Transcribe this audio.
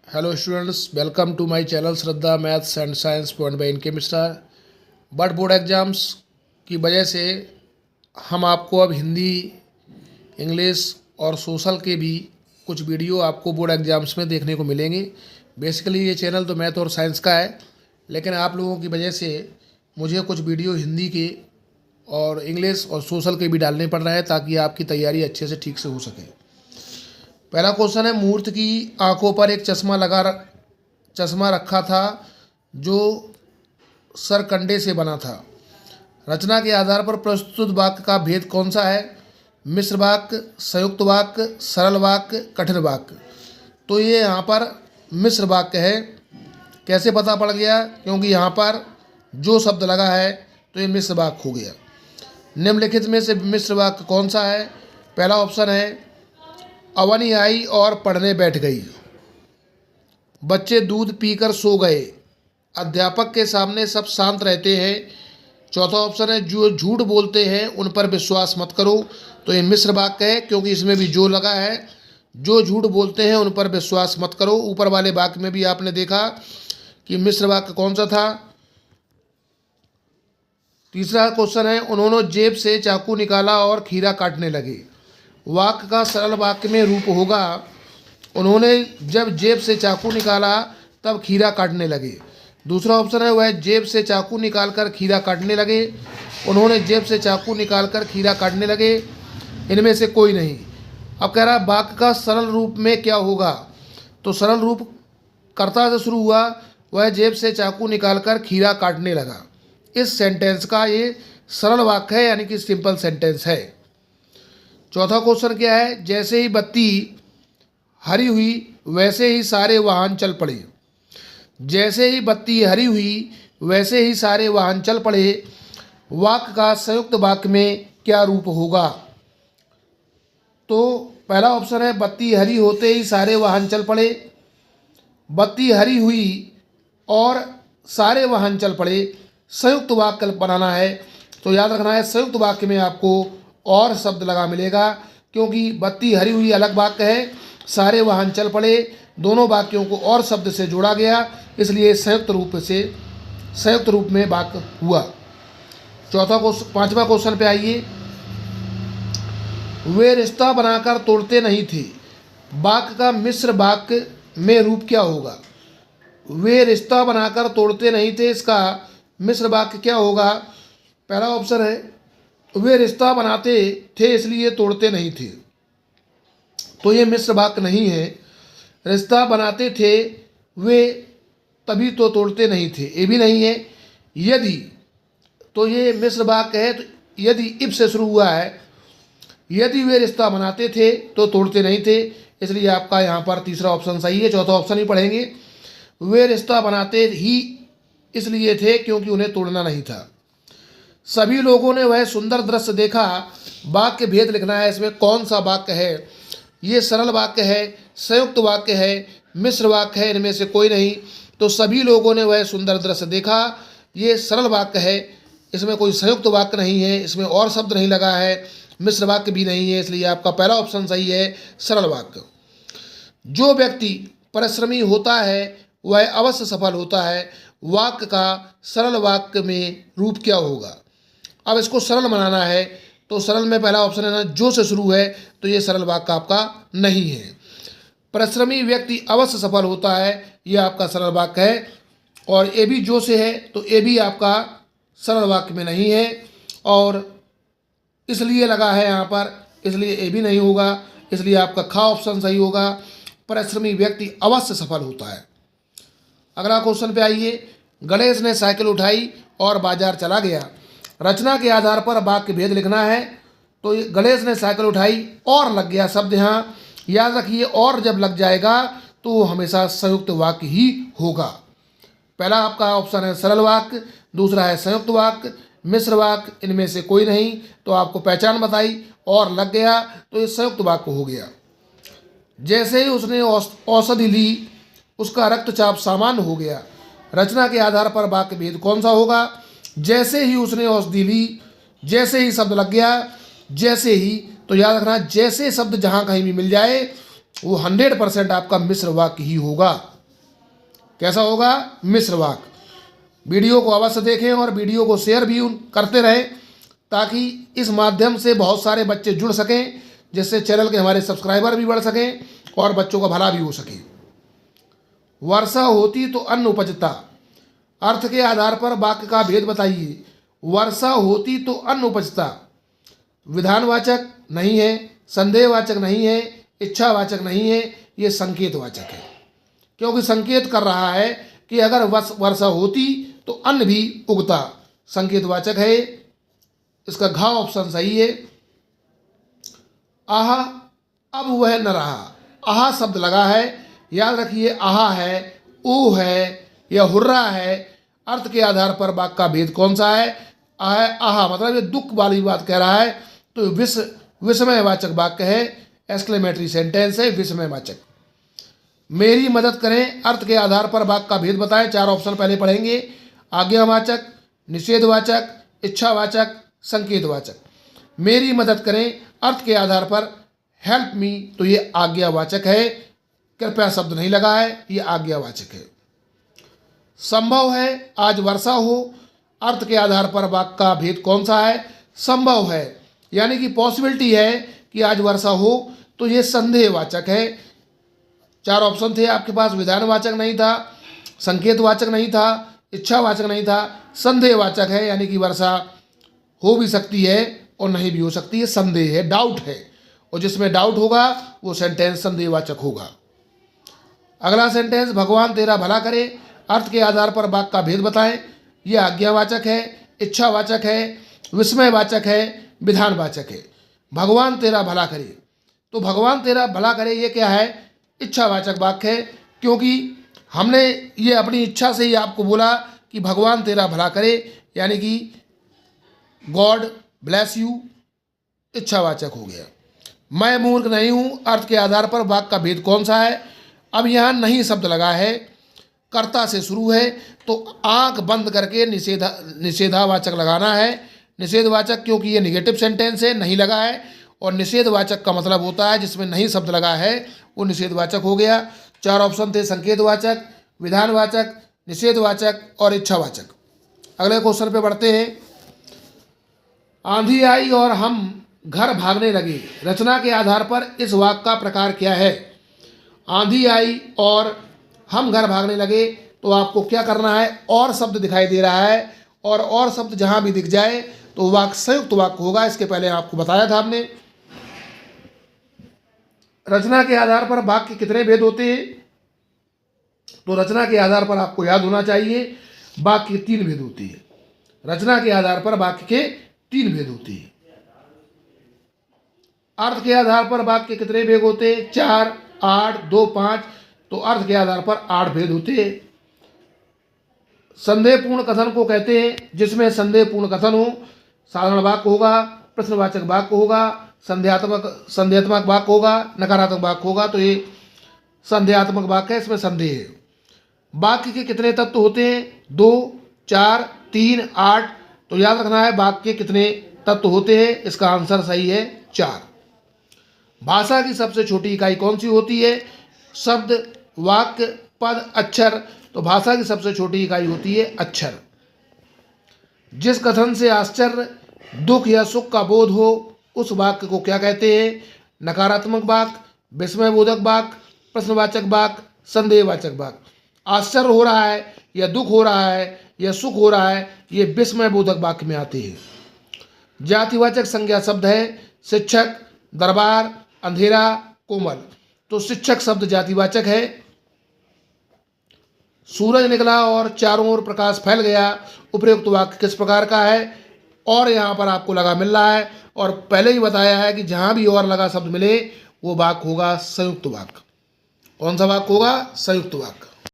Hello students, welcome to my channel Shraddha maths and science point by इनके Mishra. But board exams की वजह से हम आपको अब हिंदी, इंग्लिश और सोशल के भी कुछ वीडियो आपको बोर्ड एग्ज़ाम्स में देखने को मिलेंगे। बेसिकली ये चैनल तो मैथ और साइंस का है, लेकिन आप लोगों की वजह से मुझे कुछ वीडियो हिंदी के और इंग्लिश और सोशल के भी डालने पड़ रहे हैं ताकि आपकी तैयारी अच्छे से ठीक से हो सके। पहला क्वेश्चन है, मूर्त की आंखों पर एक चश्मा रखा था जो सरकंडे से बना था। रचना के आधार पर प्रस्तुत वाक्य का भेद कौन सा है? मिश्र वाक्य, संयुक्त वाक्य, सरल वाक्य, कठिन वाक्य। तो ये यहाँ पर मिश्र वाक्य है। कैसे पता पड़ गया? क्योंकि यहाँ पर जो शब्द लगा है तो ये मिश्र वाक्य हो गया। निम्नलिखित में से मिश्र वाक्य कौन सा है? पहला ऑप्शन है, अवनी आई और पढ़ने बैठ गई। बच्चे दूध पीकर सो गए। अध्यापक के सामने सब शांत रहते हैं। चौथा ऑप्शन है, जो झूठ बोलते हैं उन पर विश्वास मत करो। तो ये मिश्र वाक्य है क्योंकि इसमें भी जो लगा है। जो झूठ बोलते हैं उन पर विश्वास मत करो। ऊपर वाले वाक्य में भी आपने देखा कि मिश्र वाक्य कौन सा था। तीसरा क्वेश्चन है, उन्होंने जेब से चाकू निकाला और खीरा काटने लगे। वाक्य का सरल वाक्य में रूप होगा, उन्होंने जब जेब से चाकू निकाला तब खीरा काटने लगे। दूसरा ऑप्शन है, वह जेब से चाकू निकालकर खीरा काटने लगे। उन्होंने जेब से चाकू निकालकर खीरा काटने लगे। इनमें से कोई नहीं। अब कह रहा है वाक्य का सरल रूप में क्या होगा? तो सरल रूप कर्ता से शुरू हुआ, वह जेब से चाकू निकालकर खीरा काटने लगा। इस सेंटेंस का ये सरल वाक्य है, यानी कि सिंपल सेंटेंस है। चौथा क्वेश्चन क्या है? जैसे ही बत्ती हरी हुई वैसे ही सारे वाहन चल पड़े। जैसे ही बत्ती हरी हुई वैसे ही सारे वाहन चल पड़े। वाक्य का संयुक्त वाक्य में क्या रूप होगा? तो पहला ऑप्शन है, बत्ती हरी होते ही सारे वाहन चल पड़े। बत्ती हरी हुई और सारे वाहन चल पड़े। संयुक्त वाक्य बनाना है तो याद रखना है, संयुक्त वाक्य में आपको और शब्द लगा मिलेगा, क्योंकि बत्ती हरी हुई अलग वाक्य है, सारे वाहन चल पड़े दोनों वाक्यों को और शब्द से जोड़ा गया, इसलिए संयुक्त रूप में वाक्य हुआ। पांचवा क्वेश्चन पे आइए। वे रिश्ता बनाकर तोड़ते नहीं थे। वाक्य का मिश्र वाक्य में रूप क्या होगा? वे रिश्ता बनाकर तोड़ते नहीं थे, इसका मिश्र वाक्य क्या होगा? पहला ऑप्शन है, वे रिश्ता बनाते थे इसलिए तोड़ते नहीं थे। तो ये मिश्र वाक्य नहीं है। रिश्ता बनाते थे वे तभी तो तोड़ते नहीं थे, ये भी नहीं है। यदि, तो ये मिश्र वाक्य है। तो यदि इफ से शुरू हुआ है, यदि वे रिश्ता बनाते थे तो तोड़ते नहीं थे, इसलिए आपका यहाँ पर तीसरा ऑप्शन सही है। चौथा ऑप्शन ही पढ़ेंगे। वे रिश्ता बनाते ही इसलिए थे क्योंकि उन्हें तोड़ना नहीं था। सभी लोगों ने वह सुंदर दृश्य देखा। वाक्य भेद लिखना है, इसमें कौन सा वाक्य है? ये सरल वाक्य है, संयुक्त वाक्य है, मिश्र वाक्य है, इनमें से कोई नहीं। तो सभी लोगों ने वह सुंदर दृश्य देखा, ये सरल वाक्य है, इसमें कोई संयुक्त वाक्य नहीं है, इसमें और शब्द नहीं लगा है, मिश्र वाक्य भी नहीं है, इसलिए आपका पहला ऑप्शन सही है, सरल वाक्य। जो व्यक्ति परिश्रमी होता है वह अवश्य सफल होता है। वाक्य का सरल वाक्य में रूप क्या होगा? अब इसको सरल बनाना है तो सरल में पहला ऑप्शन है ना, जो से शुरू है, तो ये सरल वाक्य आपका नहीं है। परिश्रमी व्यक्ति अवश्य सफल होता है, ये आपका सरल वाक्य है। और ए भी जो से है तो ए भी आपका सरल वाक्य में नहीं है, और इसलिए लगा है यहाँ पर, इसलिए ए भी नहीं होगा, इसलिए आपका खा ऑप्शन सही होगा। परिश्रमी व्यक्ति अवश्य सफल होता है। अगला क्वेश्चन पे आइए। गणेश ने साइकिल उठाई और बाजार चला गया। रचना के आधार पर वाक्य भेद लिखना है। तो गणेश ने साइकिल उठाई और लग गया शब्द यहाँ याद रखिए, और जब लग जाएगा तो वो हमेशा संयुक्त वाक्य ही होगा। पहला आपका ऑप्शन है सरल वाक्य, दूसरा है संयुक्त वाक्य, मिश्र वाक्य, इनमें से कोई नहीं। तो आपको पहचान बताई और लग गया तो ये संयुक्त वाक्य हो गया। जैसे ही उसने औषधि ली उसका रक्तचाप सामान्य हो गया। रचना के आधार पर वाक्य भेद कौन सा होगा? जैसे ही उसने औषधि ली, जैसे ही शब्द लग गया, जैसे ही, तो याद रखना जैसे शब्द जहाँ कहीं भी मिल जाए वो 100% आपका मिश्र वाक्य ही होगा। कैसा होगा? मिश्र वाक्य। वीडियो को अवश्य देखें और वीडियो को शेयर भी करते रहें ताकि इस माध्यम से बहुत सारे बच्चे जुड़ सकें, जिससे चैनल के हमारे सब्सक्राइबर भी बढ़ सकें और बच्चों का भला भी हो सके। वर्षा होती तो अन्न उपजता, अर्थ के आधार पर वाक्य का भेद बताइए। वर्षा होती तो अन्न उपजता विधानवाचक नहीं है, संदेहवाचक नहीं है, इच्छावाचक नहीं है, ये संकेतवाचक है, क्योंकि संकेत कर रहा है कि अगर वर्षा होती तो अन्न भी उगता। संकेतवाचक है, इसका घ ऑप्शन सही है। आहा अब वह न रहा, आहा शब्द लगा है, याद रखिए आहा है, ऊ है या हुर्रा है। अर्थ के आधार पर वाक्य का भेद कौन सा है? आहा मतलब ये दुख वाली बात कह रहा है, तो विस्मयवाचक वाक्य है, एक्सक्लेमेटरी सेंटेंस है, विस्मयवाचक। मेरी मदद करें, अर्थ के आधार पर वाक्य का भेद बताएं। 4 ऑप्शन पहले पढ़ेंगे। आज्ञावाचक, निषेधवाचक, इच्छावाचक, संकेतवाचक। मेरी मदद करें अर्थ के आधार पर हेल्प मी, तो ये आज्ञावाचक है, कृपया शब्द नहीं लगा है, ये आज्ञावाचक है। संभव है आज वर्षा हो, अर्थ के आधार पर वाक्य का भेद कौन सा है? संभव है, यानी कि पॉसिबिलिटी है कि आज वर्षा हो, तो ये संदेहवाचक है। 4 ऑप्शन थे आपके पास, विधानवाचक नहीं था, संकेतवाचक नहीं था, इच्छावाचक नहीं था, संदेहवाचक है, यानी कि वर्षा हो भी सकती है और नहीं भी हो सकती है, संदेह है, डाउट है, और जिसमें डाउट होगा वो सेंटेंस संदेहवाचक होगा। अगला सेंटेंस, भगवान तेरा भला करे, अर्थ के आधार पर वाक्य का भेद बताएं। ये आज्ञावाचक है, इच्छावाचक है, विस्मयवाचक है, विधानवाचक है। भगवान तेरा भला करे, तो भगवान तेरा भला करे ये क्या है? इच्छावाचक वाक्य है, क्योंकि हमने ये अपनी इच्छा से ही आपको बोला कि भगवान तेरा भला करे, यानी कि गॉड ब्लेस यू, इच्छावाचक हो गया। मैं मूर्ख नहीं हूँ, अर्थ के आधार पर वाक्य का भेद कौन सा है? अब यहाँ नहीं शब्द लगा है, कर्ता से शुरू है, तो आंख बंद करके निषेधावाचक लगाना है। निषेधवाचक क्योंकि ये निगेटिव सेंटेंस है, नहीं लगा है, और निषेधवाचक का मतलब होता है जिसमें नहीं शब्द लगा है, वो निषेधवाचक हो गया। 4 ऑप्शन थे, संकेतवाचक, विधानवाचक, निषेधवाचक और इच्छावाचक। अगले क्वेश्चन पे बढ़ते हैं। आंधी आई और हम घर भागने लगे, रचना के आधार पर इस वाक्य का प्रकार क्या है? आंधी आई और हम घर भागने लगे, तो आपको क्या करना है? और शब्द दिखाई दे रहा है, और शब्द जहां भी दिख जाए तो वाक्य संयुक्त वाक्य होगा। इसके पहले आपको बताया था हमने। रचना के आधार पर वाक्य कितने भेद होते हैं? तो रचना के आधार पर आपको याद होना चाहिए वाक्य के 3 भेद होते हैं। रचना के आधार पर वाक्य के 3 भेद होते हैं। अर्थ के आधार पर वाक्य के कितने भेद होते हैं? 4, 8, 2, 5। तो अर्थ के आधार पर 8 भेद होते हैं। संदेहपूर्ण कथन को कहते हैं जिसमें संदेहपूर्ण कथन हो। साधारण वाक्य होगा, प्रश्नवाचक वाक्य होगा, संदेहात्मक वाक्य होगा, नकारात्मक वाक्य होगा। तो ये संदेहात्मक वाक्य है, इसमें संदेह है। वाक्य के कितने तत्व होते हैं? 2, 4, 3, 8। तो याद रखना है वाक्य के कितने तत्व होते हैं। इसका आंसर सही है 4। भाषा की सबसे छोटी इकाई कौन सी होती है? शब्द, वाक्य, पद, अक्षर। तो भाषा की सबसे छोटी इकाई होती है अक्षर। जिस कथन से आश्चर्य, दुख या सुख का बोध हो उस वाक्य को क्या कहते हैं? नकारात्मक वाक्य, विस्मयबोधक वाक्य, प्रश्नवाचक वाक्य, संदेहवाचक वाक्य। आश्चर्य हो रहा है या दुख हो रहा है या सुख हो रहा है, ये विस्मयबोधक वाक्य में आते हैं। जातिवाचक संज्ञा शब्द है शिक्षक, दरबार, अंधेरा, कोमल। तो शिक्षक शब्द जातिवाचक है। सूरज निकला और चारों ओर प्रकाश फैल गया, उपयुक्त वाक्य किस प्रकार का है? और यहाँ पर आपको लगा मिल रहा है, और पहले ही बताया है कि जहाँ भी और लगा शब्द मिले वो वाक्य होगा संयुक्त वाक्य। कौन सा वाक्य होगा? संयुक्त वाक्य।